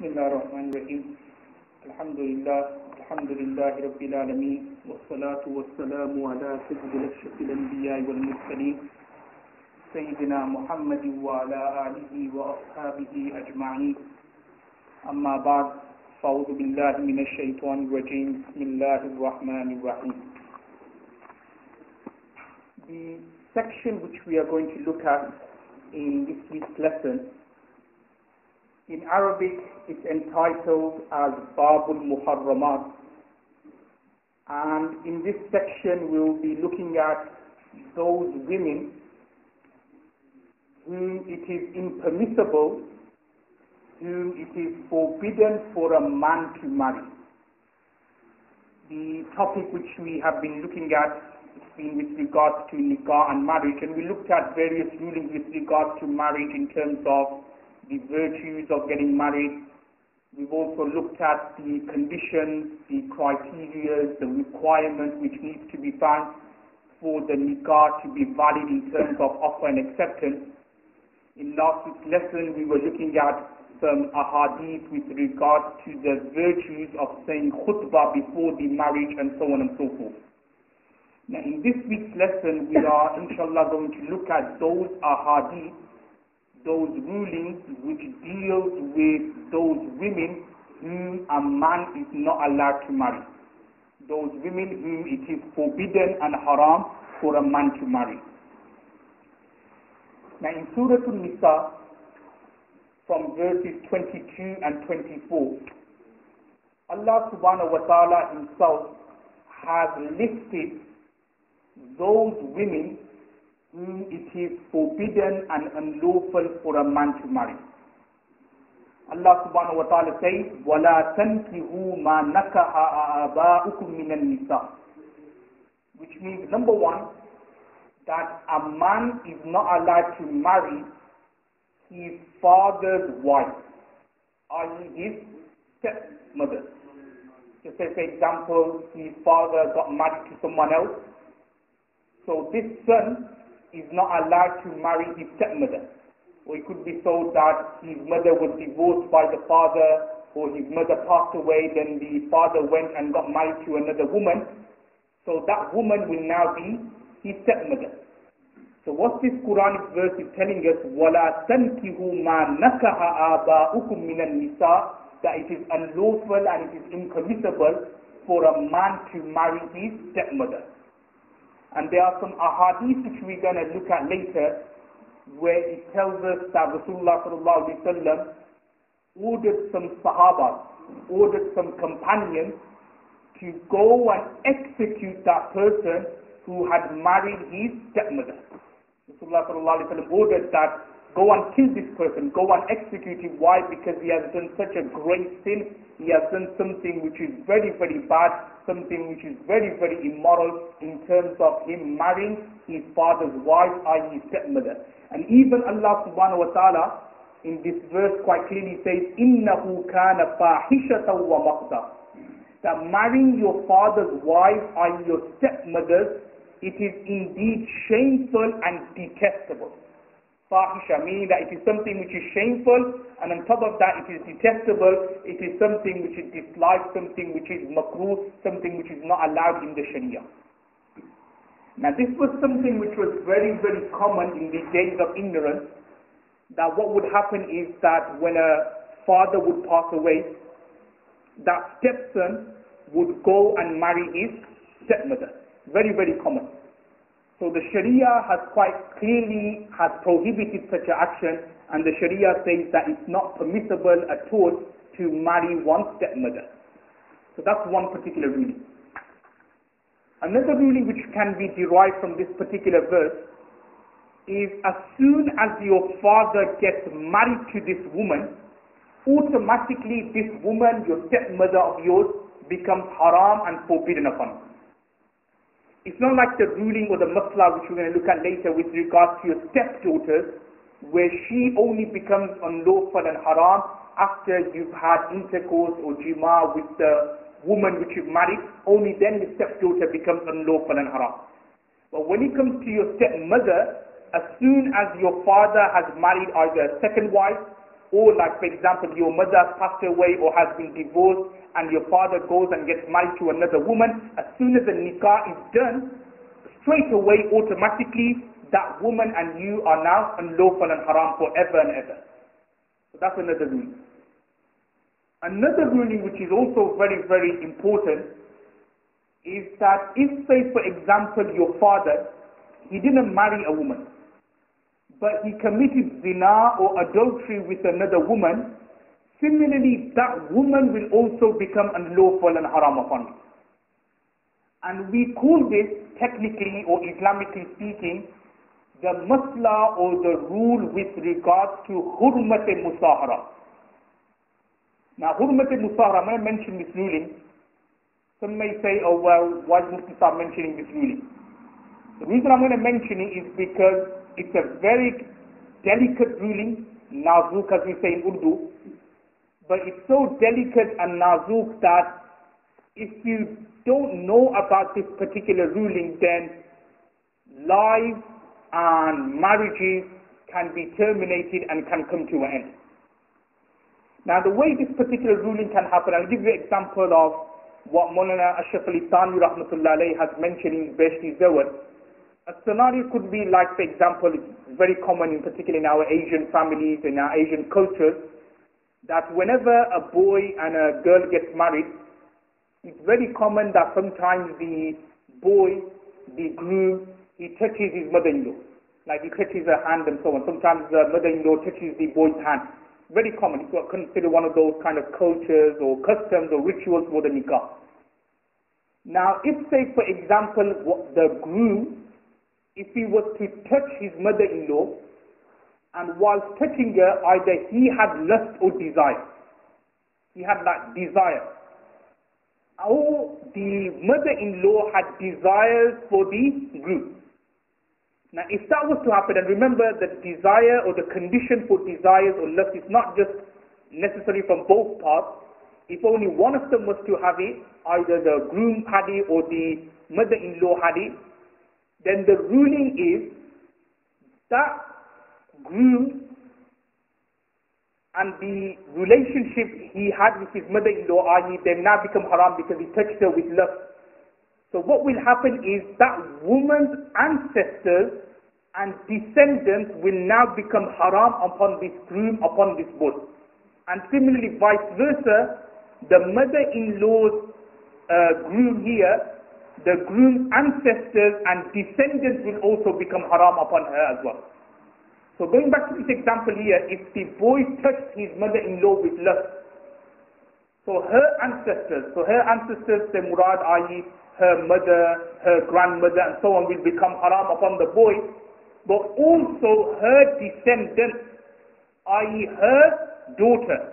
بسم الله الرحمن الرحيم الحمد لله رب العالمين والصلاة والسلام على سيد الأشرف الأنبياء والمرسلين سيدنا محمد وعلى آله وأصحابه أجمعين أما بعد فأعوذ بالله من الشيطان الرجيم بسم الله الرحمن الرحيم. The section which we are going to look at in this week's lesson, in Arabic it's entitled as Babul Muharramat, and in this section we will be looking at those women whom it is impermissible, whom it is forbidden for a man to marry. The topic which we have been looking at has been with regards to nikah and marriage, and we looked at various rulings with regards to marriage in terms of the virtues of getting married. We've also looked at the conditions, the criteria, the requirements which needs to be found for the nikah to be valid in terms of offer and acceptance. In last week's lesson we were looking at some ahadith with regards to the virtues of saying khutbah before the marriage and so on and so forth. Now in this week's lesson we are inshallah going to look at those ahadith, those rulings which deals with those women whom a man is not allowed to marry, those women whom it is forbidden and haram for a man to marry. Now in Surah An-Nisa, from verses 22 and 24, Allah subhanahu wa ta'ala himself has listed those women whom it is forbidden and unlawful for a man to marry. Allah subhanahu wa ta'ala says, وَلَا تَنْكِهُوا مَا نَكَحَ آبَاؤُكُم مِّنَ النِّسَاءِ, which means, number one, that a man is not allowed to marry his father's wife, i.e. his stepmother. Just say, for example, his father got married to someone else, so this son is not allowed to marry his stepmother. Or it could be so that his mother was divorced by the father, or his mother passed away, then the father went and got married to another woman. So that woman will now be his stepmother. So what this Quranic verse is telling us, وَلَا تَنْكِهُوا مَا نَكَحَ آبَاؤُكُم مِّنَ النِّسَاءِ, that it is unlawful and it is impermissible for a man to marry his stepmother. And there are some ahadith which we're going to look at later, where it tells us that Rasulullah sallallahu alaihi wasallam ordered some Sahaba, ordered some companions to go and execute that person who had married his stepmother. Rasulullah sallallahu alaihi wasallam ordered that, go and kill this person, go and execute him. Why? Because he has done such a great sin. He has done something which is very, very bad, something which is very, very immoral in terms of him marrying his father's wife, i.e. his stepmother. And even Allah subhanahu wa ta'ala in this verse quite clearly says, إِنَّهُ كَانَ فَاحِشَةً وَمَقْتًا, that marrying your father's wife, i.e. your stepmother, it is indeed shameful and detestable. Fahisha, meaning that it is something which is shameful, and on top of that it is detestable, it is something which is disliked, something which is makruh, something which is not allowed in the Sharia. Now this was something which was very, very common in the days of ignorance, that what would happen is that when a father would pass away, that stepson would go and marry his stepmother. Very, very common. So the Sharia has quite clearly prohibited such an action, and the Sharia says that it's not permissible at all to marry one's stepmother. So that's one particular ruling. Another ruling which can be derived from this particular verse is, as soon as your father gets married to this woman, automatically this woman, your stepmother of yours, becomes haram and forbidden upon you. It's not like the ruling or the masla which we're going to look at later with regards to your stepdaughters, where she only becomes unlawful and haram after you've had intercourse or jima with the woman which you've married. Only then the stepdaughter becomes unlawful and haram. But when it comes to your stepmother, as soon as your father has married either a second wife or like for example your mother has passed away or has been divorced and your father goes and gets married to another woman, as soon as the nikah is done, straight away automatically that woman and you are now unlawful and haram forever and ever. So that's another ruling. Another ruling which is also very, very important is that if, say for example, your father, he didn't marry a woman, but he committed zina or adultery with another woman, similarly that woman will also become unlawful and haram upon you. And we call this, technically or Islamically speaking, the masla or the rule with regards to hurmat-e-musahara. Now hurmat-e-musahara, I'm going to mention this ruling. Some may say, oh well, why is Mufti start mentioning this ruling? The reason I'm going to mention it is because it's a very delicate ruling, nazuk as we say in Urdu, but it's so delicate and nazuk that if you don't know about this particular ruling, then lives and marriages can be terminated and can come to an end. Now the way this particular ruling can happen, I'll give you an example of what Maulana Ashraf Ali Thani rahmatullah alayhi has mentioned in Behshti Zawad. A scenario could be like, for example, it's very common in particular in our Asian families, in our Asian cultures, that whenever a boy and a girl gets married, it's very common that sometimes the boy, the groom, he touches his mother-in-law. Like he touches her hand and so on. Sometimes the mother-in-law touches the boy's hand. Very common. It's considered one of those kind of cultures or customs or rituals for the nikah. Now, if say for example, the groom, if he was to touch his mother-in-law, and whilst touching her, either he had lust or desire. He had like desire. Or the mother-in-law had desires for the groom. Now if that was to happen, and remember that desire or the condition for desires or lust is not just necessary from both parts. If only one of them was to have it, either the groom had it or the mother-in-law had it, then the ruling is that groom and the relationship he had with his mother-in-law, i.e. they now become haram because he touched her with lust. So what will happen is that woman's ancestors and descendants will now become haram upon this groom, upon this boy. And similarly vice versa, the mother-in-law's groom here, the groom's ancestors and descendants will also become haram upon her as well. So going back to this example here, if the boy touched his mother-in-law with lust, so her ancestors, the murad, i.e. her mother, her grandmother and so on will become haram upon the boy, but also her descendants, i.e. her daughter,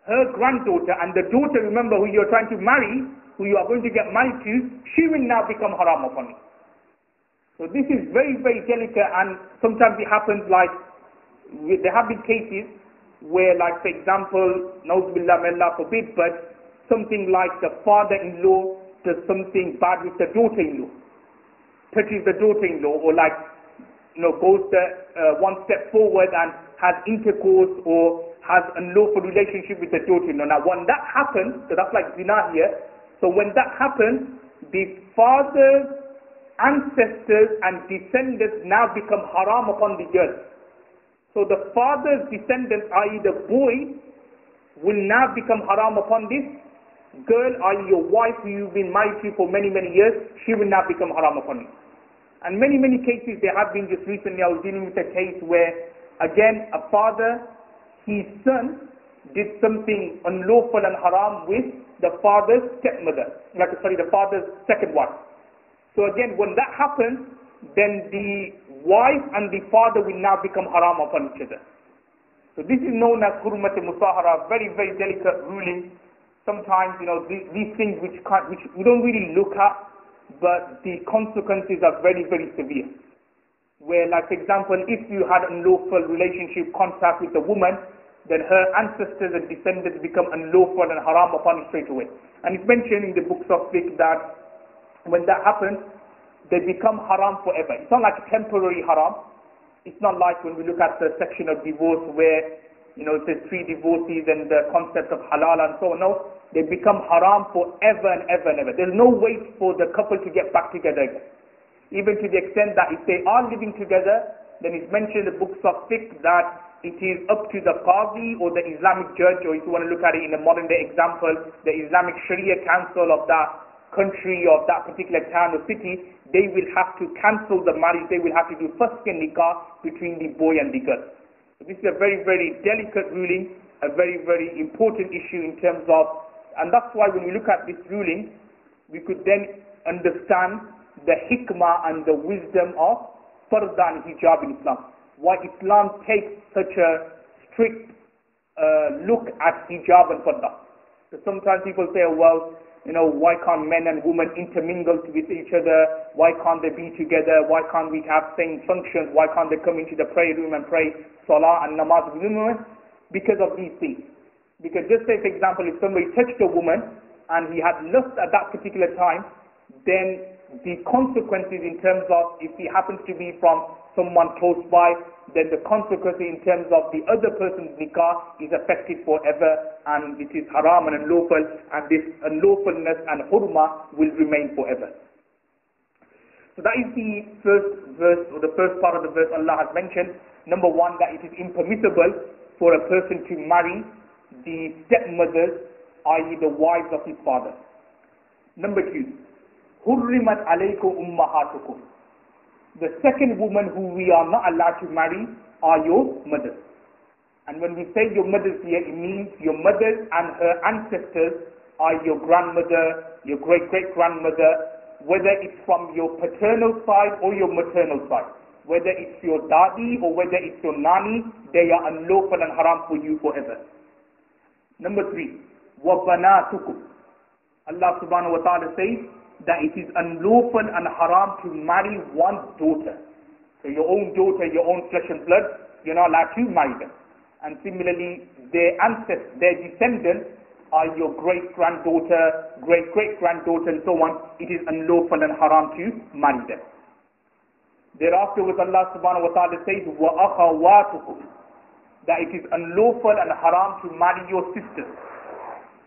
her granddaughter, and the daughter, remember, who you're trying to marry, who you are going to get married to, she will now become haram upon you. So this is very, very delicate, and sometimes it happens like, there have been cases where, like for example, Nauzubillah, may Allah forbid, but something like the father-in-law does something bad with the daughter-in-law, touches the daughter-in-law, or like, goes one step forward and has intercourse or has a unlawful relationship with the daughter-in-law. Now when that happens, so that's like zina here, so when that happens, the father's ancestors and descendants now become haram upon the girl. So the father's descendants, i.e. the boy, will now become haram upon this girl, i.e. your wife who you've been married to for many, many years, she will now become haram upon you. And many, many cases there have been. Just recently I was dealing with a case where, again, a father, his son, did something unlawful and haram with the father's stepmother, the father's second wife. So again, when that happens, then the wife and the father will now become haram upon each other. So this is known as hurmat-e-musahara, very, very delicate ruling. Sometimes, these things which we don't really look at, but the consequences are very, very severe. Where, like for example, if you had unlawful relationship contact with a woman, then her ancestors and descendants become unlawful and haram upon you straight away. And it's mentioned in the books of fiqh that when that happens, they become haram forever. It's not like a temporary haram. It's not like when we look at the section of divorce where it says 3 divorces and the concept of halal and so on. No, they become haram forever and ever and ever. There's no wait for the couple to get back together again. Even to the extent that if they are living together, then it's mentioned in the books of fiqh that it is up to the Qadi or the Islamic judge, or if you want to look at it in a modern day example, the Islamic Sharia Council of that country or that particular town or city. They will have to cancel the marriage. They will have to do fasq and nikah between the boy and the girl. So this is a very, very delicate ruling, a very, very important issue in terms of, and that's why when we look at this ruling, we could then understand the hikmah and the wisdom of farda and hijab in Islam. Why Islam takes such a strict look at hijab and farda. So sometimes people say, oh, well, why can't men and women intermingle with each other? Why can't they be together? Why can't we have same functions? Why can't they come into the prayer room and pray salah and namaz with women? Because of these things. Because just say, for example, if somebody touched a woman and he had lust at that particular time, then the consequences in terms of if he happens to be from someone close by, then the consequences in terms of the other person's nikah is affected forever, and it is haram and unlawful, and this unlawfulness and hurma will remain forever. So that is the first verse, or the first part of the verse Allah has mentioned. Number 1, that it is impermissible for a person to marry the stepmothers, i.e. the wives of his father. Number 2, Hurrimat alaykum ummahatukum. The second woman who we are not allowed to marry are your mothers. And when we say your mothers here, it means your mothers and her ancestors are your grandmother, your great-great-grandmother, whether it's from your paternal side or your maternal side. Whether it's your dadi or whether it's your nani, they are unlawful and haram for you forever. Number 3, وَبَنَاتُكُمْ. Allah subhanahu wa ta'ala says that it is unlawful and haram to marry one's daughter. So your own daughter, your own flesh and blood, you're not allowed to marry them. And similarly, their ancestors, their descendants are your great-granddaughter, great-great-granddaughter and so on. It is unlawful and haram to marry them. Thereafter, with Allah subhanahu wa ta'ala says, وَأَخَوَاتُكُمْ, that it is unlawful and haram to marry your sisters.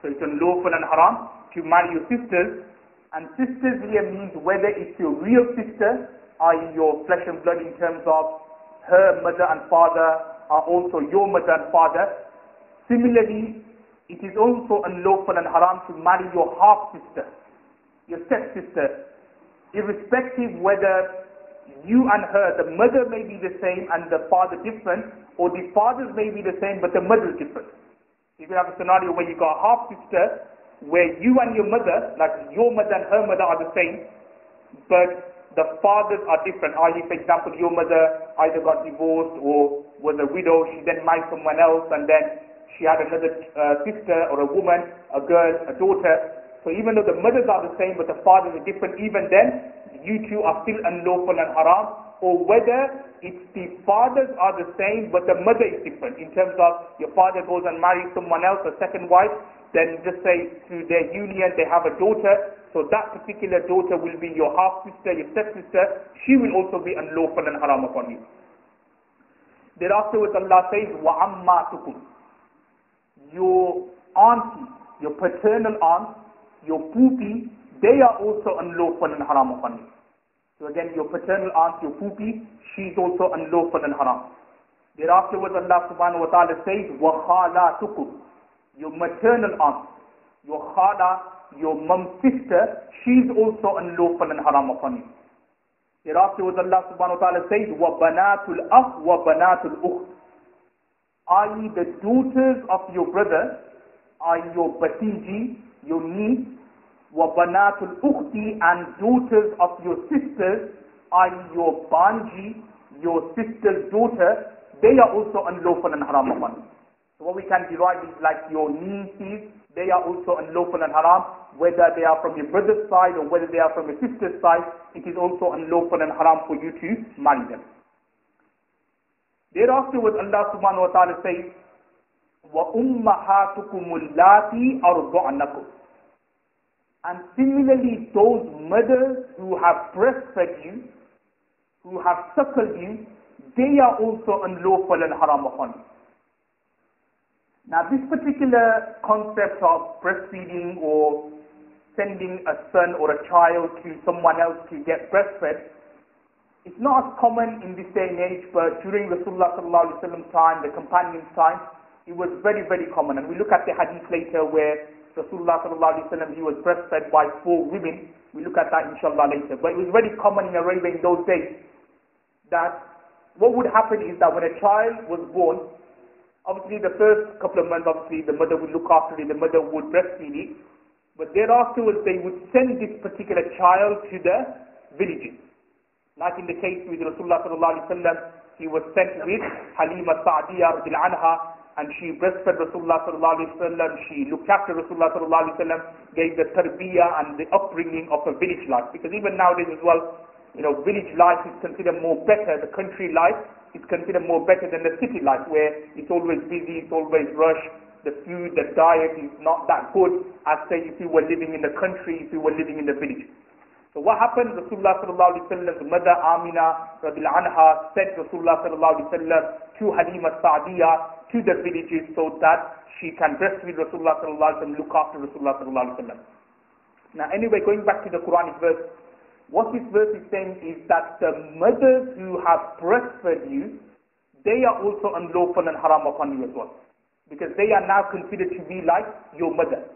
So it's unlawful and haram to marry your sisters. And sisters here means whether it's your real sister, i.e. your flesh and blood in terms of her mother and father are also your mother and father. Similarly, it is also unlawful and haram to marry your half-sister, your step-sister, irrespective whether you and her, the mother may be the same and the father different, or the fathers may be the same but the mother is different. You can have a scenario where you got a half-sister, where you and your mother, like your mother and her mother are the same, but the fathers are different. I.e., for example, your mother either got divorced or was a widow, she then married someone else, and then she had another sister or a woman, a girl, a daughter. So even though the mothers are the same, but the fathers are different, even then, you two are still unlawful and haram. Or whether it's the fathers are the same, but the mother is different. In terms of your father goes and marries someone else, a second wife, then just say through their union they have a daughter, so that particular daughter will be your half-sister, your step-sister. She will also be unlawful and haram upon you. Thereafter with Allah says, وَعَمَّاتُكُمْ, your auntie, your paternal aunt, your pupi, they are also unlawful and haram upon you. So again, your paternal aunt, your pupi, she is also unlawful and haram. Thereafter with Allah subhanahu wa ta'ala says, وَخَالَاتُكُمْ, your maternal aunt, your khala, your mum's sister, she is also unlawful and haram upon you. Thereafter with Allah subhanahu wa ta'ala says, وَبَنَاتُ الْأَخْ وَبَنَاتُ الْأُخْتِ, i.e. the daughters of your brother, i.e. your batiji, your niece, وَبَنَاتُ الْأُخْتِ, and daughters of your sisters, i.e. your banji, your sister's daughter, they are also unlawful and haram upon you. So what we can derive is like your nieces, they are also unlawful and haram, whether they are from your brother's side or whether they are from your sister's side, it is also unlawful and haram for you to marry them. Thereafter what Allah subhanahu wa ta'ala says, وَأُمَّهَاتُكُمُ اللَّاتِي أَرْضَعْنَكُمْ, and similarly those mothers who have breastfed you, who have suckled you, they are also unlawful and haram upon you. Now, this particular concept of breastfeeding or sending a son or a child to someone else to get breastfed, it's not as common in this day and age, but during Rasulullah sallallahu alaihi wasallam's time, the companions' time, it was very, very common. And we look at the hadith later where Rasulullah sallallahu alaihi wasallam, he was breastfed by 4 women. We look at that inshallah later. But it was very common in Arabia in those days that what would happen is that when a child was born, obviously the first couple of months, obviously the mother would look after it, the mother would breastfeed it. But thereafter they would send this particular child to the villages. Like in the case with Rasulullah sallallahu alaihi wasallam, he was sent with Halima Sa'diyah radhiyallahu anha, and she breastfed Rasulullah sallallahu alaihi wasallam. She looked after Rasulullah sallallahu alaihi wasallam, gave the tarbiyah and the upbringing of a village life. Because even nowadays as well, village life is considered more better. The country life is considered more better than the city life, where it's always busy, it's always rush. The food, the diet is not that good as say if you were living in the country, if you were living in the village. So what happened? Rasulullah sallallahu alaihi wasallam's mother Amina radhiyallahu anha sent Rasulullah sallallahu alaihi wasallam to Halima Sa'diyah to the villages so that she can breastfeed Rasulullah sallallahu alaihi wasallam, look after Rasulullah sallallahu alaihi wasallam. Now anyway, going back to the Quranic verse, what this verse is saying is that the mothers who have breastfed you, they are also unlawful and haram upon you as well. Because they are now considered to be like your mother.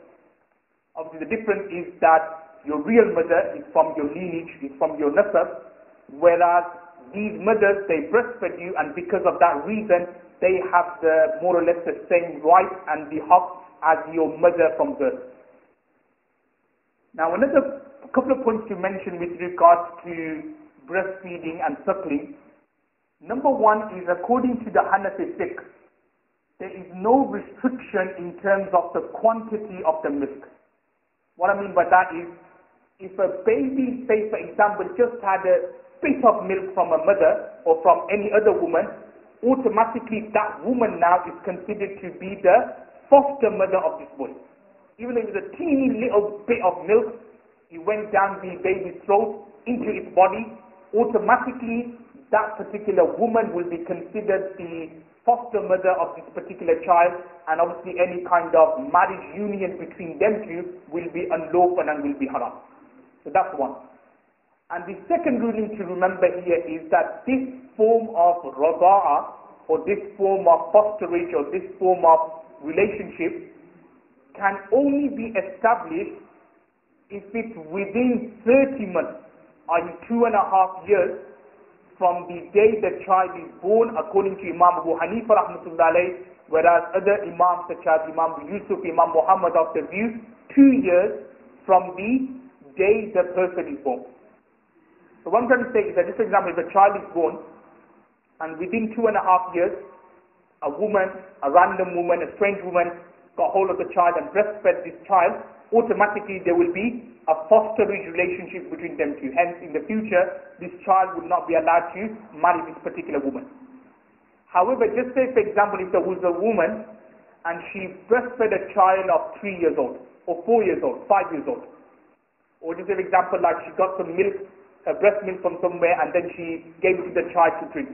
Obviously the difference is that your real mother is from your lineage, is from your nasab, whereas these mothers, they breastfed you, and because of that reason, they have the more or less the same right and the haqq as your mother from birth. Now another couple of points to mention with regards to breastfeeding and suckling. Number one is, according to the Hanafi fiqh, there is no restriction in terms of the quantity of the milk. What I mean by that is, if a baby, say for example, just had a bit of milk from a mother or from any other woman, automatically that woman now is considered to be the foster mother of this boy. Even if it was a teeny little bit of milk, it went down the baby's throat into its body, automatically that particular woman will be considered the foster mother of this particular child, and obviously any kind of marriage union between them two will be unlawful and will be haram. So that's one. And the second ruling to remember here is that this form of rada'ah, or this form of fosterage, or this form of relationship can only be established if it's within 30 months, i.e. 2.5 years, from the day the child is born, according to Imam Abu Hanifa rahmatullah alayh, whereas other Imams such as Imam Yusuf, Imam Muhammad of the view, 2 years from the day the person is born. So what I'm trying to say is that, just for example, if a child is born, and within 2.5 years, a woman, a random woman, a strange woman, got hold of the child and breastfed this child, automatically there will be a fosterage relationship between them two. Hence, in the future, this child would not be allowed to marry this particular woman. However, just say, for example, if there was a woman and she breastfed a child of 3 years old, or 4 years old, 5 years old, or just for example, like she got some milk, breast milk from somewhere, and then she gave it to the child to drink.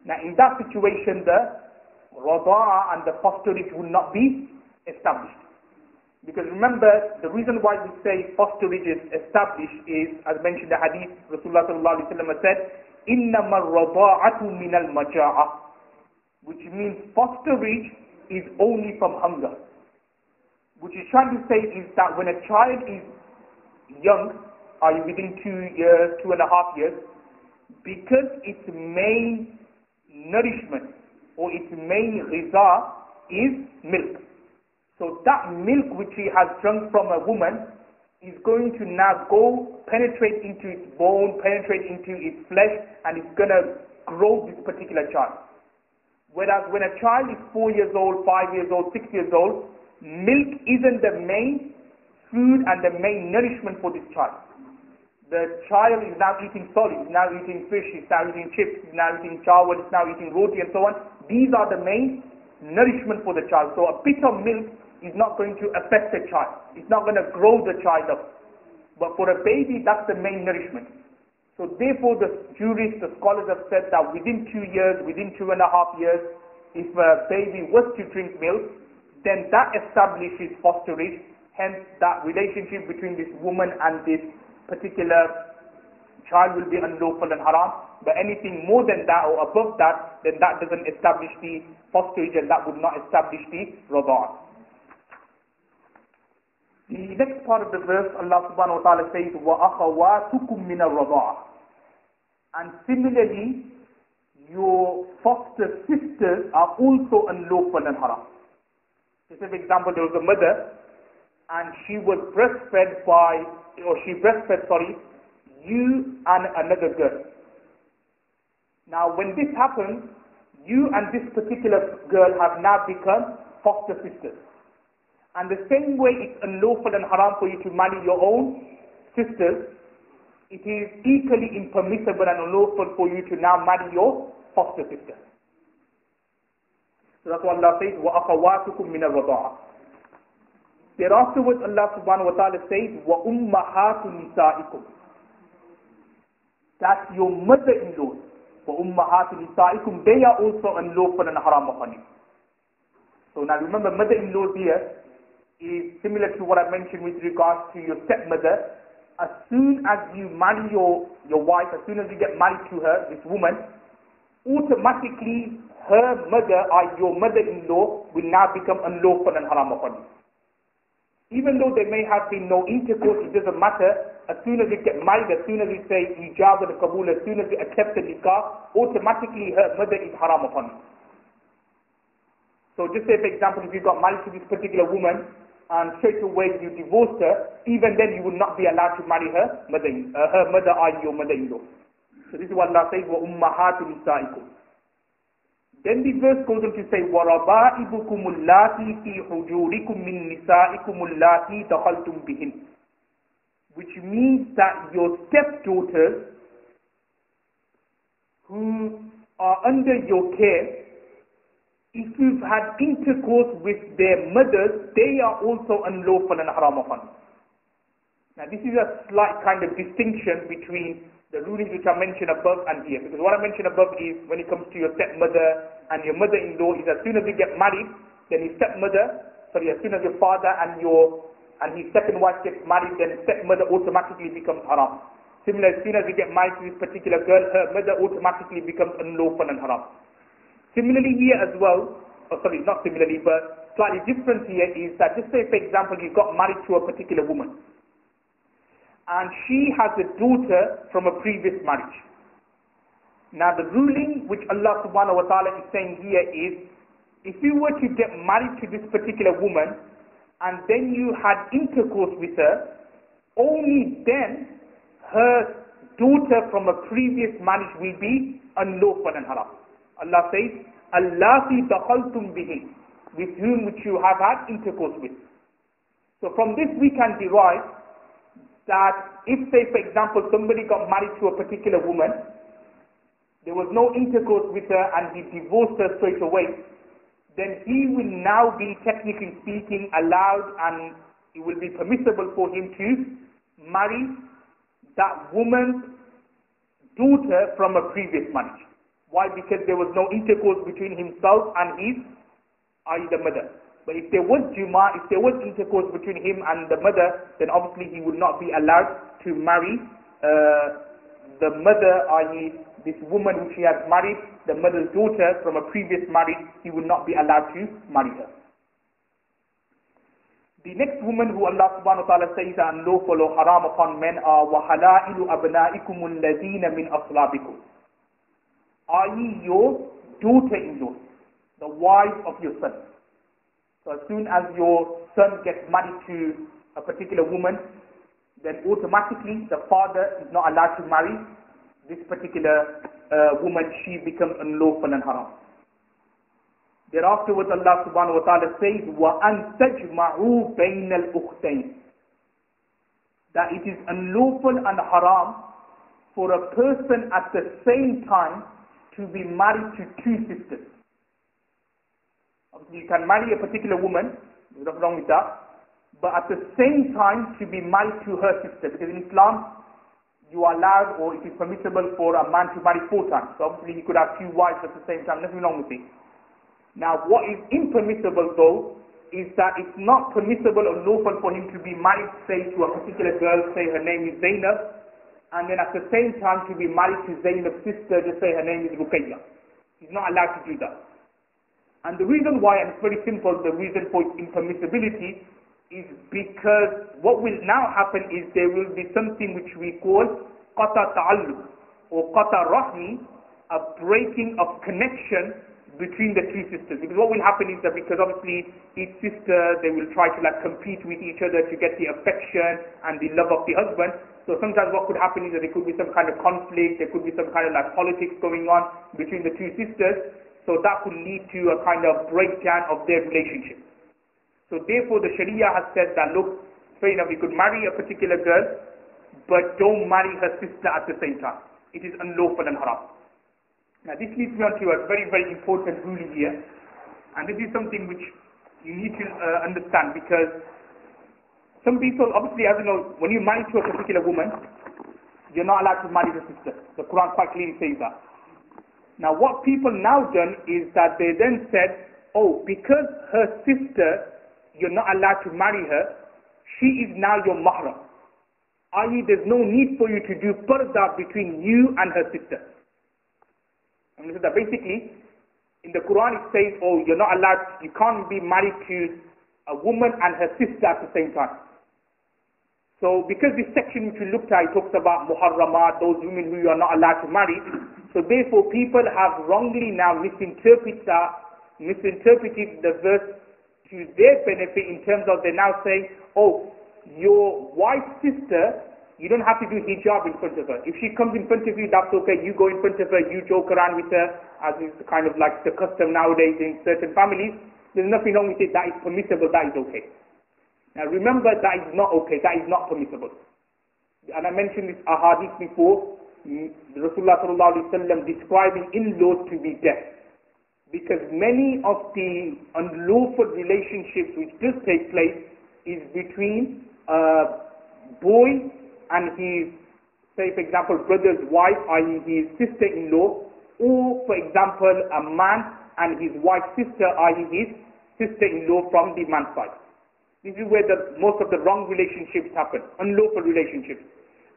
Now, in that situation, the rada'ah and the fosterage would not be established. Because remember, the reason why we say fosterage is established is, as mentioned in the hadith, Rasulullah sallallahu alaihi wasallam said, إِنَّمَا الرَّضَاعَةُ مِنَ الْمَجَاعَةِ, which means fosterage is only from hunger. Which is trying to say is that when a child is young, i.e. within 2 years, 2.5 years, because its main nourishment or its main ghiza is milk. So that milk which he has drunk from a woman is going to now go penetrate into its bone, penetrate into its flesh, and it's going to grow this particular child. Whereas when a child is 4 years old, 5 years old, 6 years old, milk isn't the main food and the main nourishment for this child. The child is now eating solid, is now eating fish, is now eating chips, is now eating chawal, is now eating roti and so on. These are the main nourishment for the child. So a bit of milk is not going to affect the child. It's not going to grow the child up. But for a baby, that's the main nourishment. So therefore the jurists, the scholars have said that within 2 years, within 2.5 years, if a baby was to drink milk, then that establishes fosterage. Hence, that relationship between this woman and this particular child will be unlawful and haram. But anything more than that or above that, then that doesn't establish the fosterage, and that would not establish the rada'ah. The next part of the verse, Allah subhanahu wa ta'ala says, وَأَخَوَاتُكُم مِّنَ الرَّضَاعَةِ. And similarly, your foster sisters are also unlawful and haram. Just for example, there was a mother, and she was breastfed you and another girl. Now, when this happens, you and this particular girl have now become foster sisters. And the same way it's unlawful and haram for you to marry your own sisters, it is equally impermissible and unlawful for you to now marry your foster sister. So that's what Allah says, وَأَخَوَاتُكُم مِّنَ الرَّضَاعَةِ. Thereafterwards, Allah subhanahu wa ta'ala says, وَأُمَّهَاتُ نِسَائِكُمْ. That your mother-in-laws, وَأُمَّهَاتُ نِسَائِكُمْ, they are also unlawful and haram upon you. So now remember, mother-in-laws here is similar to what I mentioned with regards to your stepmother. As soon as you marry your wife, as soon as you get married to her, this woman, automatically her mother or your mother-in-law will now become unlawful and haram upon you. Even though there may have been no intercourse, it doesn't matter. As soon as you get married, as soon as you say ijab and qabul, as soon as you accept the nikah, automatically her mother is haram upon you. So just say, for example, if you got married to this particular woman and straight away you divorced her, even then you will not be allowed to marry her mother or your mother-in-law. So this is what Allah says, وَأُمَّهَاتُ نِسَائِكُمْ. Then the verse goes on to say, وَرَبَائِبُكُمُ اللَّاتِي فِي حُجُورِكُم مِّن نِّسَائِكُمُ اللَّاتِي دَخَلْتُم بِهِنَّ. Which means that your stepdaughters who are under your care, if you've had intercourse with their mothers, they are also unlawful and haram upon you. Now this is a slight kind of distinction between the rulings which are mentioned above and here. Because what I mentioned above is when it comes to your stepmother and your mother-in-law, is as soon as you get married, then as soon as your father and his second wife gets married, then stepmother automatically becomes haram. Similarly, as soon as you get married to this particular girl, her mother automatically becomes unlawful and haram. Similarly here as well, not similarly, but slightly different here is that, just say for example you got married to a particular woman, and she has a daughter from a previous marriage. Now the ruling which Allah subhanahu wa ta'ala is saying here is, if you were to get married to this particular woman, and then you had intercourse with her, only then her daughter from a previous marriage will be unlawful and haram. Allah says, Allati dakhaltum bihi, with whom which you have had intercourse with. So from this we can derive that if, say for example, somebody got married to a particular woman, there was no intercourse with her and he divorced her straight away, then he will now be, technically speaking, allowed, and it will be permissible for him to marry that woman's daughter from a previous marriage. Why? Because there was no intercourse between himself and his, i.e. the mother. But if there was if there was intercourse between him and the mother, then obviously he would not be allowed to marry the mother, i.e. this woman which he has married, the mother's daughter from a previous marriage, he would not be allowed to marry her. The next woman who Allah subhanahu wa ta'ala says are unlawful or haram upon men are وَحَلَائِلُ أَبْنَائِكُمُ الَّذِينَ مِنْ أَصْلَابِكُمْ, i.e. your daughter-in-law, the wife of your son. So as soon as your son gets married to a particular woman, then automatically the father is not allowed to marry this particular woman. She becomes unlawful and haram. Thereafter, what Allah subhanahu wa ta'ala says, وَأَن تَجْمَعُوا بَيْنَ الْأُخْتَيْنِ, that it is unlawful and haram for a person at the same time to be married to two sisters. Obviously, you can marry a particular woman, there's nothing wrong with that, but at the same time to be married to her sister, because in Islam, you are allowed, or it is permissible for a man to marry 4 times. So obviously he could have 2 wives at the same time, nothing wrong with it. Now what is impermissible though is that it's not permissible or lawful for him to be married, say, to a particular girl, say her name is Zainab, and then at the same time to be married to Zainab's sister, just say her name is Ruqayya. He's not allowed to do that. And the reason why, and it's very simple, the reason for its impermissibility is because what will now happen is there will be something which we call qata ta'alluq or qata rahmi, a breaking of connection between the two sisters. Because what will happen is that because obviously each sister, they will try to like compete with each other to get the affection and the love of the husband. So sometimes what could happen is that there could be some kind of conflict, there could be some kind of like politics going on between the two sisters. So that could lead to a kind of breakdown of their relationship. So therefore the Sharia has said that, look, fair enough, you could marry a particular girl, but don't marry her sister at the same time. It is unlawful and haram. Now this leads me on to a very, very important ruling here. And this is something which you need to understand, because some people, obviously, as you know, when you marry to a particular woman, you're not allowed to marry her sister. The Quran quite clearly says that. Now what people now done is that they then said, oh, because her sister, you're not allowed to marry her, she is now your mahram. I.e., there's no need for you to do parda between you and her sister. And so that basically, in the Quran it says, oh, you're not allowed, you can't be married to a woman and her sister at the same time. So because this section which we looked at, it talks about muharramat, those women who you are not allowed to marry. So therefore people have wrongly now misinterpreted the verse to their benefit, in terms of they now say, oh, your wife's sister, you don't have to do hijab in front of her. If she comes in front of you, that's okay. You go in front of her, you joke around with her, as is kind of like the custom nowadays in certain families. There's nothing wrong with it. That is permissible. That is okay. Now remember, that is not okay. That is not permissible. And I mentioned this ahadith before. Rasulullah sallallahu alaihi wasallam describing in-laws to be death. Because many of the unlawful relationships which does take place is between a boy and his, say for example, brother's wife, i.e. his sister-in-law, or for example, a man and his wife's sister, i.e. his sister-in-law from the man's side. This is where most of the wrong relationships happen, unlawful relationships.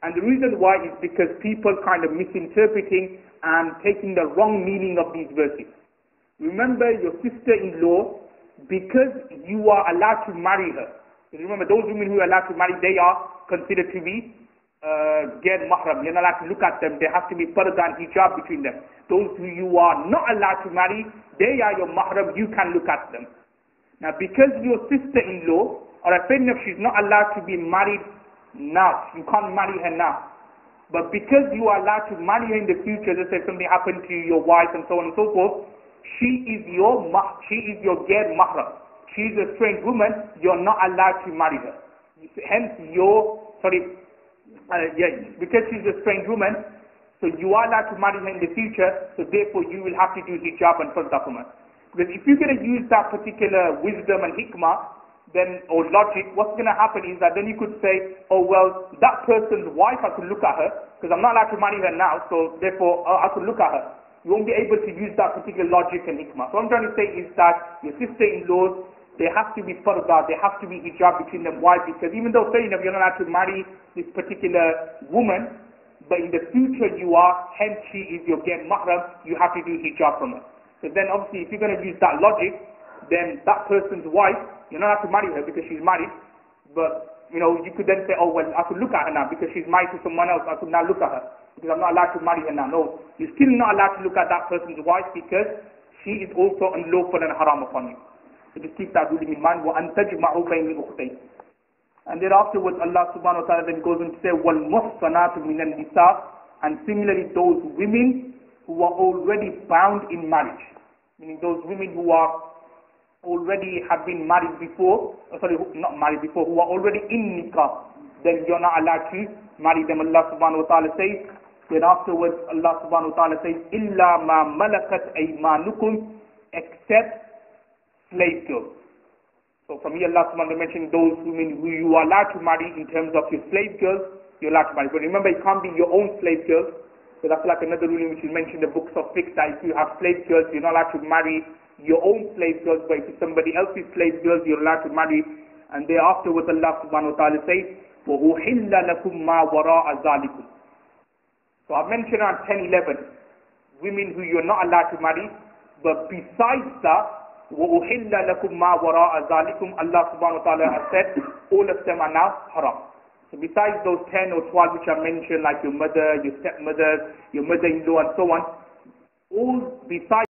And the reason why is because people kind of misinterpreting and taking the wrong meaning of these verses. Remember, your sister-in-law, because you are allowed to marry her. Remember, those women who are allowed to marry, they are considered to be ghair mahram. You're not allowed to look at them. There has to be parda and hijab between them. Those who you are not allowed to marry, they are your mahram. You can look at them. Now, because your sister-in-law, or a friend of she's not allowed to be married now, you can't marry her now. But because you are allowed to marry her in the future, let's say something happened to your wife and so on and so forth, she is your ghair mahram. She is a strange woman. You're not allowed to marry her. Hence, because she's a strange woman, so you are allowed to marry her in the future. So therefore, you will have to do hijab and parda for her. Because if you're going to use that particular wisdom and hikmah, then, or logic, what's going to happen is that then you could say, oh well, that person's wife, I could look at her, because I'm not allowed to marry her now, so therefore I could look at her. You won't be able to use that particular logic and hikmah. So what I'm trying to say is that your sister-in-laws, there has to be parda, there has to be hijab between them. Why? Because even though saying that you're not allowed to marry this particular woman, but in the future you are, hence she is your ghair mahram, you have to do hijab from her. So then obviously if you're going to use that logic, then that person's wife, you're not allowed to marry her because she's married, but you know, you could then say, oh well, I could look at her now because she's married to someone else, I could now look at her because I'm not allowed to marry her now. No, you're still not allowed to look at that person's wife because she is also unlawful and haram upon you. So just keep that ruling in mind. وَأَن تَجْمَعُوا بَيْنِ الْأُخْتَيْنِ. And then afterwards Allah subhanahu wa ta'ala then goes on to say, وَالْمُحْصَنَاتُ مِنَ النِّسَاءِ, and similarly those women who are already bound in marriage, meaning those women who are already have been married before, not married before, who are already in nikah, then you're not allowed to marry them. Allah subhanahu wa ta'ala says, then afterwards Allah subhanahu wa ta'ala says, إِلَّا مَا مَلَكَتْ أَيْمَانُكُمْ, except slave girls. So from here Allah subhanahu wa ta'ala mentioned those women who you are allowed to marry in terms of your slave girls, you're allowed to marry. But remember, it can't be your own slave girls. So that's like another ruling which is mentioned in the books of fiqh, that if you have slave girls, you're not allowed to marry your own slave girls, but if it's somebody else's slave girls, you're allowed to marry. And thereafter, what Allah subhanahu wa ta'ala says, وَأُحِلَّ لَكُمْ مَا وَرَاءَ ذَلِكُمْ. So I've mentioned around 10, 11 women who you're not allowed to marry, but besides that, وَأُحِلَّ لَكُمْ مَا وَرَاءَ ذَلِكُمْ, Allah subhanahu wa ta'ala has said, all of them are now haram. So besides those 10 or 12 which I mentioned, like your mother, your stepmother, your mother-in-law and so on, all besides